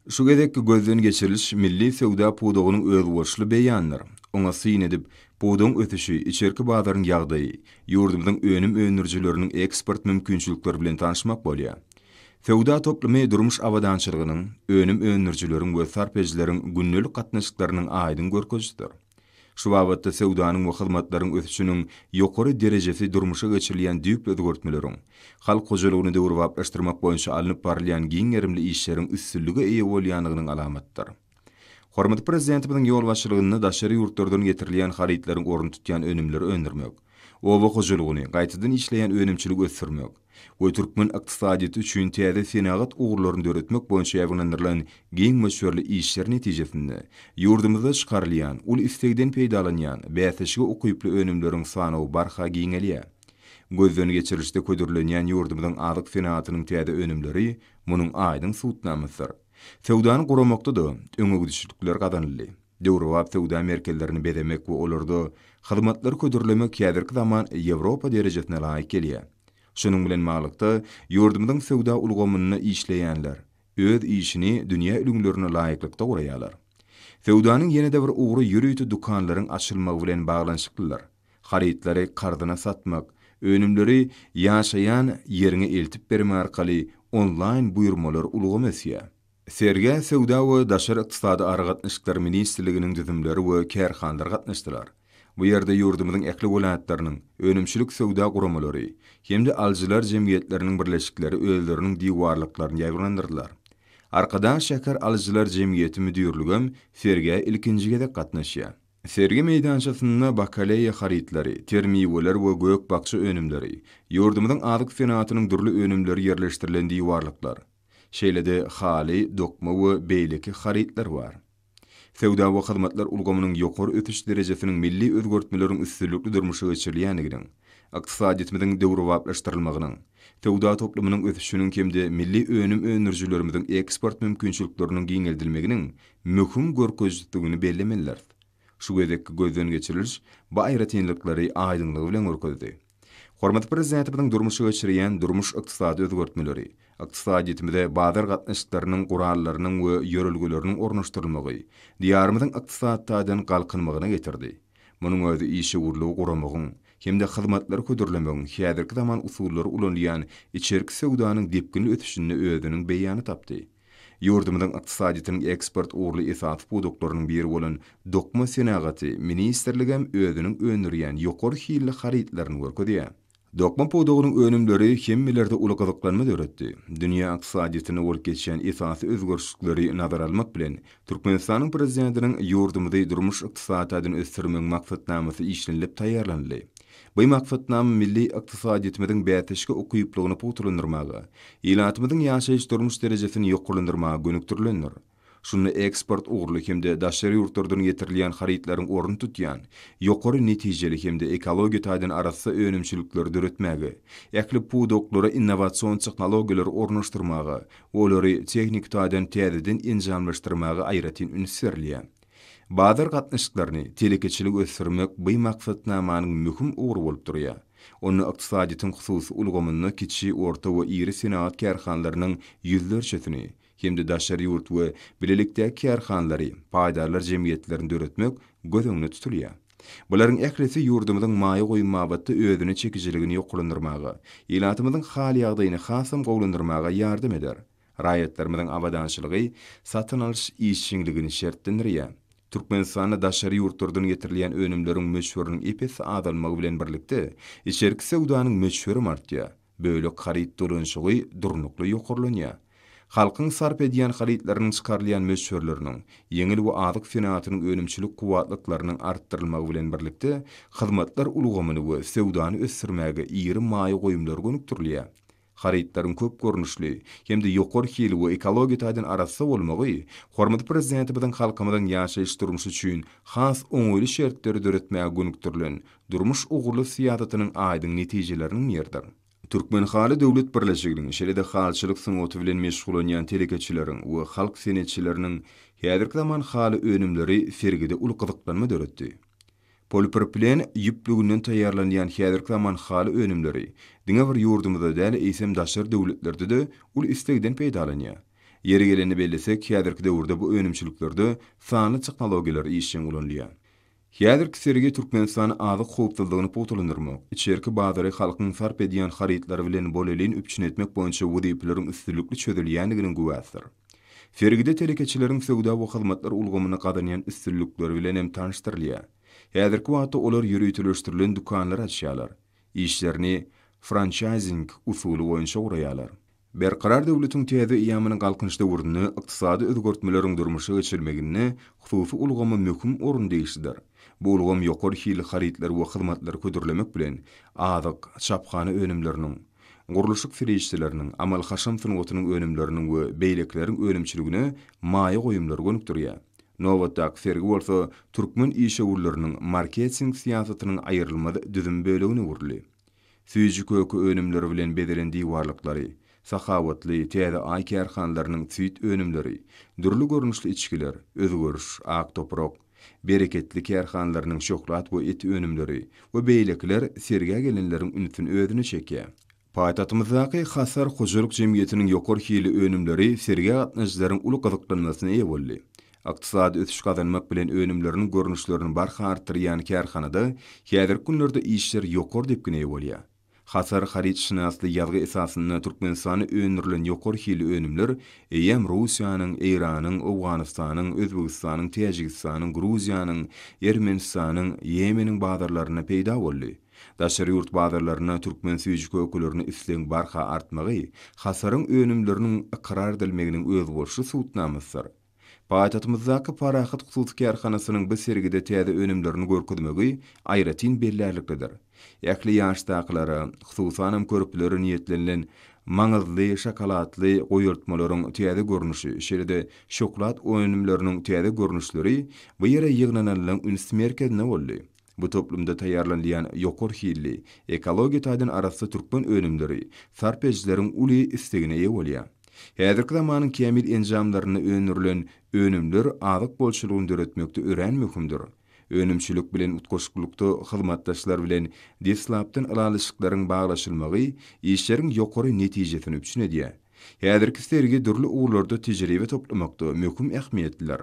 Şu gedekki gözden geçiriliş milli sewda pudugynyň özboşly beýanlary. Oňa syn edip, pudugyň ötüşi, içerki bazaryň ýagdaýy, ýurdumyzyň önüm önürjileriniň eksport mümkinçilikleri bilen tanışmak bolýar. Sewda toplamy durmuş awadançylygynyň, önüm önürjileriň we sarpejleriň günnelik gatnaşyklarynyň aýdyn görkezdidir. Şu babatda sewdanyň we hyzmatlaryň ösüşiniň ýokary derejesi durmuşa geçirilýän düýp özgörtmeleriň, halk hojalygyny döwrüpleşdirmek boýunça alınıp barylýan giň erimli işleriň üstünlügi eýe bolýanynyň alamatdyr. Hormatly prezidentimiň ýol başçylygyny daşary ýurtlardan getirilýän harytlary orun tutýan önümleri öndürmek, oba hojalygyny gaýtadan işleýän önümçilik ösürmek we türkmen ykdysadyety üçin täze senagat ugurlaryny döretmek boýunça ýaglandyrylan giň meşhurly işler netijesinde ýurdumyzda çykarylýan, ul istegden peýdalanýan bäsişige ukyply önümleriň sany barha giňelýär. Gözden geçirişde ködürlenýän ýurdumyzyň azyk senatynyň täze önümleri munyň aýdyn suwtnamasydyr. Sewdany guramakda da öňe gadanyldy. Döwrewap sewda merkezlerini bedemek we olarda hyzmatlary ködürlemek ýazyrky zaman Ýewropa derejesine laýyk gelýär. Şunun bilen maglykda ýurdumyzyň sewda ulgamyny işleýänler öz işini dünýä ülümlerine laýyklykda guraýarlar. Sewdanyň ýene-de bir ugry ýürüýti dukanlaryň açylmagy bilen baglanşyklylar. Harytlary kardyna satmak, önümleri ýaşaýan ýerine eltip berme arkaly online buyurmalar ulgamy ösýär. Serge sewda we daşary ykdysady aragatnaşyklar ministrliginiň düzümleri we kärhanlar gatnaşdylar. Bu ýerde ýurdumyzyň ekli welaýatlarynyň önümçilik sewda guramalary hemde aljylar jemgyýetleriniň birleşikleri özleriniň diwarlyklaryny ýaýrandyrdylar. Arkadan şäher aljylar jemgyýeti müdürligim serge ilkinji gedek gatnaşýar. Sergi meýdançasynda bakaleýa harytlary, termiweler we gök bakçy önümleri, ýurdumyzyň azyk senatynyň durly önümleri ýerleşdirilen diwarlyklar. Şeýlede haly, dokma we beýleki harytlar bar. Sewda we hyzmatlar ulgamynyň ýokary ötüş derejesiniň milli özgörtmeleriň üstünlükli durmuşa geçirilýändiginiň, ykdysadyýetimiziň döwrüpleşdirilmagynyň, sewda toplamynyň ötüşiniň hemde milli önüm önürjilerimiziň eksport mümkinçilikleriniň giňeldilmeginiň möhüm görkezdigini bellemeler. Şu gedekki gözden geçiriliş baýratenlikleri aýdynlygy bilen görkezdi. Hormatly prezidentimiň durmuşa geçirýän durmuş ykdysady özgörtmeleri, ykdysadiyetimize bazar gatnaşyklarynyň gurallarynyň we ýörelgeleriniň ornaşdyrylmagy, diýarymyzyň ykdysaddan galkynmagyna getirdi. Munyň özü işi urlugy guramagyň, hemde hyzmatlary ködürlemegiň häzirki zaman usullary ulanýan içerki sewdanyň depkinli ötüşini özüniň beýany tapdy. Ýurdumyzyň ykdysadyýetynyň eksport uğurly esas produklarynyň biri bolan dokma senagaty ministrligem özüniň önürýän ýokary hilli harytlaryny görkezýär. Dokma pudugynyň önümleri hemmilerde ulukadyklanma döretdi. Dünýä ykdysadyýetyne bolup geçýän esasy özgörüşleri nazar almak bilen Türkmenistanyň prezidentiniň ýurdumyzy durmuş ykdysadyny ösdürmek maksatnamasy işlenip taýýarlandy. Bu maksatnama milli ykdysadyýetimiziň bätişke ukyplygyny putulandyrmagy, ýylatymyzyň ýaşaýyş durmuş derejesini ýokurlandyrmagy gönükdirilendir. Şunu eksport uğurlu hemde daşary ýurtlardan getirilýän harytlaryň orun tutýan, ýokary netijeli hemde ekologiýa taýdan arasy önümçilikleri döretmäge, ekli pudoklary innovasiýon tehnologiýalar ornaşdyrmagy, olary teknik taýdan täzeden enjamlaşdyrmagy aýratyn ünsürlýär. Bazar gatnaşyklaryny telekeçilik ösürmek bu maksatnamanyň möhüm ugry bolup durýar. Onu ykdysadyýetyň hususy ulgamyny kiçi, orta we iri senat kärhanlarynyň ýüzlerçesini hemde daşary ýurt we bilelikdäki kärhanlary, paýdarlar jemgyýetlerini döretmek göz öňüne tutulýar. Bularyň ählisi ýurdumyzyň maýy goýmabatda özüne çekijiligini ýokurlandyrmagy, ýylatymyzyň hal ýagdaýyny hasam gowlandyrmaga ýardam eder. Raýatlarymyzyň awadançylygy satyn alyş işçiligini şertlendirýär. Türkmenistanda daşary ýurtlardan getirilýän önümleriň meşhurynyň epesi azalmagy bilen birlikde içerki sewdanyň meşhury artýar. Böyle haryt dolanşygy durnukly ýokurlanýar. Halkyň sarp edýän harytlarynyň çykarylýan meşhurlarynyň ýeňil we azyk senatynyň önümçilik kuwatlyklarynyň artdyrylmagy bilen birlikde hyzmatlar ulgamyny we sewdany ösdürmäge iri maýy goýumlar gönükdirilýär. Harytlaryň köp görnüşli hemde ýokary hili we ekologiýa taýdan arasy bolmagy, hormatly prezidentimiň halkymyzyň ýaşaýyş durmuşy üçin has oňoýly şertleri döretmäge gönükdirilen durmuş ugurly siýasatynyň aýdyn netijelerini ýerdir. Türkmen hali döwlet birleşiginiň şeýle-de halçylyk synaty bilen meşgul bolýan telekeçileriň we halk senetçileriniň häzirki zaman hali önümleri sergide ulukadyklanma döretdi. Poliproplen ýüplüginden taýýarlanýan häzirki zaman hali önümleri diňe bir ýurdumyzda däl eýsem daşary döwletlerde de ul istegden peýdalanýar. Yeri geleni bellesek, häzirki döwürde bu önümçiliklerde sanly teknologiýalar işçen ulanýar. Häzirki sergi Türkmenistan azyk howpsuzlygyny potulandyrmak, içerki bazary halkyň sarp edýän harytlary bilen bolelin üpçün etmek boýunça wadipleriň üstünlükli çözülýändiginiň güwäsidir. Sergide telekeçileriň söwda we hyzmatlar ulgamyny gadanýan üstünlükleri bilen hem tanıştyrylýar. Häzirki wagtda olar ýürütüleşdirilen dukanlar açýarlar. İşlerini franchising usuly boýunça guraýarlar. Berqarar döwletiň täze ýamynyň galkynçda urduny ykdysady özgörtmeleriň durmuşa geçirilmegine hususy ulgamy möhüm orun değişdir. Bu ulgam ýokary hili harytlar we hyzmatlar ködürlemek bilen azyk çapkany önümleriniň, guruluşyk firişçileriniň, amal haşam synywatynyň önümleriniň we beýlekleriň önümçiligine maýa goýumlar gönükdirýär. Nowatdak sergi bolsa türkmen işe marketing siýasatynyň aýrylmady düzüm bölegine urly. Süýji kökü önümleri bilen bedelendiği warlyklary, sahawatly täze ay kärhanlarynyň süýt önümleri, dürli görnüşli içkiler, özgörüş, ak toprak, bereketli kärhanlarynyň şoklat we et önümleri we beýlekler sergiä gelenleriň ünsün özüne çekýär. Paýtatymyzdaky hasar hojulyk jemgyýetiniň ýokary hili önümleri sergiä gatnaşyklaryň uly gyzyklanmasyna eýe boldy. Ykdysady ösüş kazanmak bilen önümleriniň görnüşlerini barha artyrýan kärhanada häzirki günlerde işler ýokary dep gine bolýar. Hasar harytşynasly ýazgy esasyny Türkmenistany öňürlen ýokary hili önümler hem Russiýanyň, Iranyň, Awganystanyň, Özbegistanyň, Täjikistanyň, Gruziýanyň, Ermenistanyň, Ýemeniň bazarlaryna peýda boldy. Daşary ýurt bazarlaryna türkmen süýji kökülerini isleň barha artmagy hasaryň önümleriniň iqrar edilmeginiň öz bolşy suwtnamysydyr. Paýtatymyzdaky Parahat Hususy Kärhanasynyň bu sergide täze önümlerini görkezmegi aýratyn bellälikdir. Ýakly ýaşdakylary, hususan körpleri niýetlenilen maňyzly şokoladly goýultmalaryň täze görnüşi, şeýle şoklat önümleriniň täze görnüşleri bu ýere ýygnanalan üns merkezine boldy. Bu toplumda taýýarlanýan ýokary hilli, ekologiýa taýdan arasy türkmen önümleri sarp edijleriň uly istegine eýe bolýar. Häzirki zamanyň kämil enjamlaryny öňürlen önümler azyk bolşulugyny döretmekde ören möhümdir. Önümçilik bilen utgoşlukda hyzmatdaşlar bilen deslapdan alalyşyklaryň baglaşylmagy işleriň ýokary netijesini üçin edýär. Häzirki sergi dürli uğurlarda tejribe toplamakda möhüm ähmiýetliler.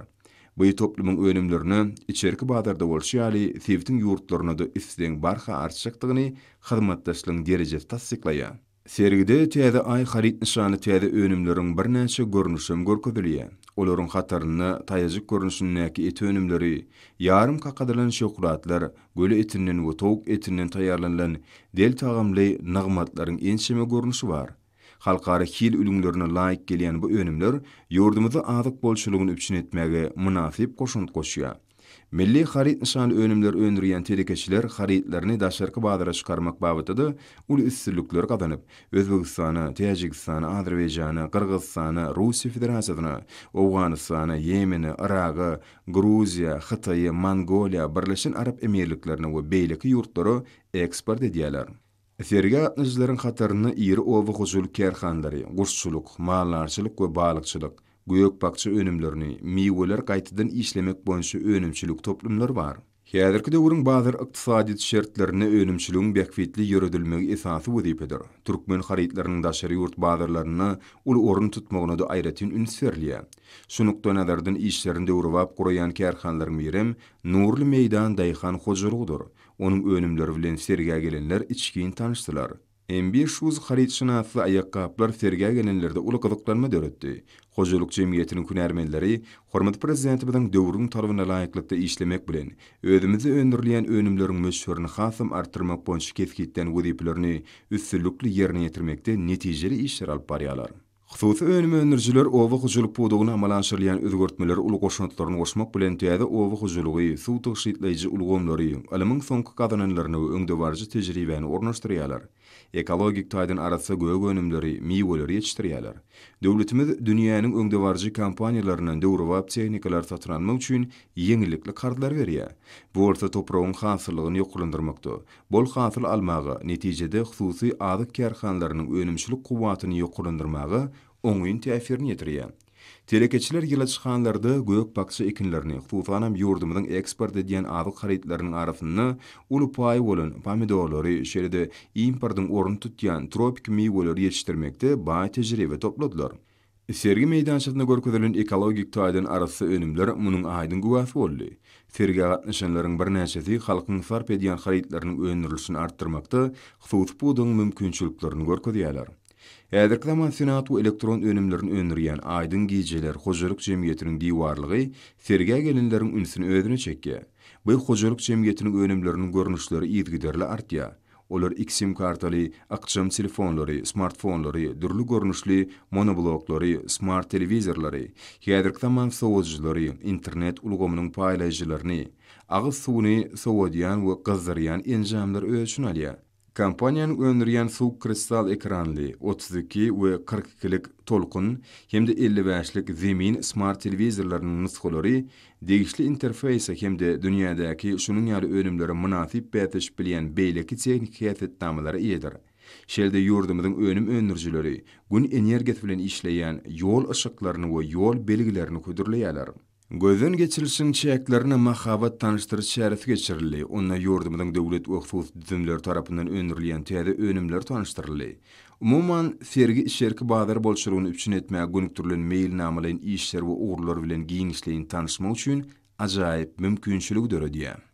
Bu toplumyň önümlerini içerki bazarda bolşýaly sevdiň ýurtlaryna da isleň barha artjakdygyny hyzmatdaşlygyň derejesi tasdiklaýar. Sergide täze ay haryt nişany täze önümleriň birnäçe görnüşem görkezilýär. Olaryň hataryny taýajyk görnüşindäki et önümleri, ýarym kakadylan şokoladlar, göle etinden we towuk etinden taýýarlanan del tagamly nagmatlaryň enşeme görnüşi bar. Halkara hil ülümlerine laýyk gelýän bu önümler ýurdumyzda azyk bolşulugyny üçin etmäge münasip goşunt goşýar. Milli haryt nişany önümler öňürýän telekeçiler harytlaryny daşarky bazara çykarmak babatyda uly üstünlükler gazanyp, Özbegistany, Täjikistany, Azerbaýjany, Kyrgyzstany, Russiýa Federasiýasyny, Awganystany, Ýemeni, Iragy, Gruziýa, Hytaýy, Mongoliýa, Birleşen Arap Emirliklerini we beýleki ýurtlary eksport edýärler. Sergi gatnaşyklaryň hataryny iri owy hojulyk kärhanlary, guşçuluk, mallarçylyk we balykçylyk, göýök bakça önümlerini, miweler gaýtadan işlemek boýunça önümçilik toplumlar bar. Häzirki döwrüň bazar ykdysady şertlerini önümçiligiň bekfitli ýöredilmegi esasy wezipedir. Türkmen harytlarynyň daşary ýurt bazarlaryna uly orun tutmagyna da aýratyn üns berilýär. Şunukda nazardan işlerini döwrüp guraýan kärhanlaryň birem Nurly Meýdan daýhan hojulygydyr. Onuň önümleri bilen sergiä gelenler içkiň tanışdylar. M500 harytşynasy aýakkaplar sergiä gelenlerde uly gyzyklanma döretdi. Hojulyk jemgyýetiniň hünärmenleri hormat prezidentimiziň döwrüň talabyna laýyklykda işlemek bilen özümizi öňürleýän önümleriň meşhuryny hasam artyrmak boýunça kesgitden wezipelerini üstünlükli ýerine ýetirmekde netijeli işler alyp barýarlar. Hususy önümlerijiler owa hojulyk pudugyny amalanşyrlaýan özgörtmeler uly goşuntlaryny goşmak bilen täze owa hojulygy, suw tyşytlaýjy ulgamlary, alymyň soňky kazananlaryny öňde barjy tejribäni ornaşdyrýarlar. Ekologik taýdan arasy gög önümleri, miweleri ýetişdirýärler. Döwletimiz dünýäniň öňde barjy kompaniýalarynyň döwrüp tehnikalar satyn almak üçin ýeňillikli kartlar berýär. Bu orta topragyň hasylygyny ýokulandyrmakda, bol hasyl almagy, netijede hususy azyk kärhanlarynyň önümçilik kuwwatyny ýokulandyrmagy oňyň täsirini ýetirýär. Telekeçiler ýyla çykanlarda göýök bakça ekinlerini, hususan ýurdumyzyň eksport edýän azyk harytlarynyň arasyny uly paý bolan pomidorlary, şeýle importyň orun tutýan tropik miweleri ýetişdirmekde baý tejribe topladylar. Sergi meydançasyna görkezelen ekologik taýdan arasy önümler munyň aýdyn güwäsi boldy. Sergi gatnaşanlaryň bir näçesi halkyň sarp edýän haýytlarynyň önürilişini artdyrmakda hususy budyň mümkinçiliklerini görkezýärler. Häzirki zaman senat we elektron önümlerini önürýän aýdyn gijeler hojalyk jemgyýetiniň diwarlygy sergi gelinleriň ünsini özüne çekýär. Bu hojalyk jemgyýetiniň önümleriniň görnüşleri ýetgiderli artýar. Olar XSIM kartaly, akşam telefonlary, smartfonlary, dürli görnüşli monoblocklary, smart televizorlary, häzirki zaman sowajylary, internet ulgamynyň paýlaýjylaryny, agyz suwuny sowadýan we gyzdyrýan enjamlar ölçün alýar. Kampaniýanyň önürýän suw kristal ekranly 32 we 42lik tolkun hemde 55lik zemin smart televizorlarynyň nuskalary degişli interfeýse hemde dünýädäki şunyň ýaly önümleri münasip bätiş bilýän beýleki teknik häsiýetnamalary ýedir. Şelde ýurdumyzyň önüm önürjileri gün energiýet bilen işleýän ýol ışıklaryny we ýol belgilerini ködürleýärler. Gözden geçirilişin çäklerini mahabat tanıştırış şäresi geçirildi. Onda ýurdumyzyň döwlet we husus düzümler tarapyndan öňürilýän täze önümler tanıştyryldy. Umuman sergi işerki bazar bolşurugyny üçin etmäge günükdirilen mailnamalaryň işler we ugurlar bilen giňişleýin tanışmak üçin ajaýyp mümkinçilik döredýär.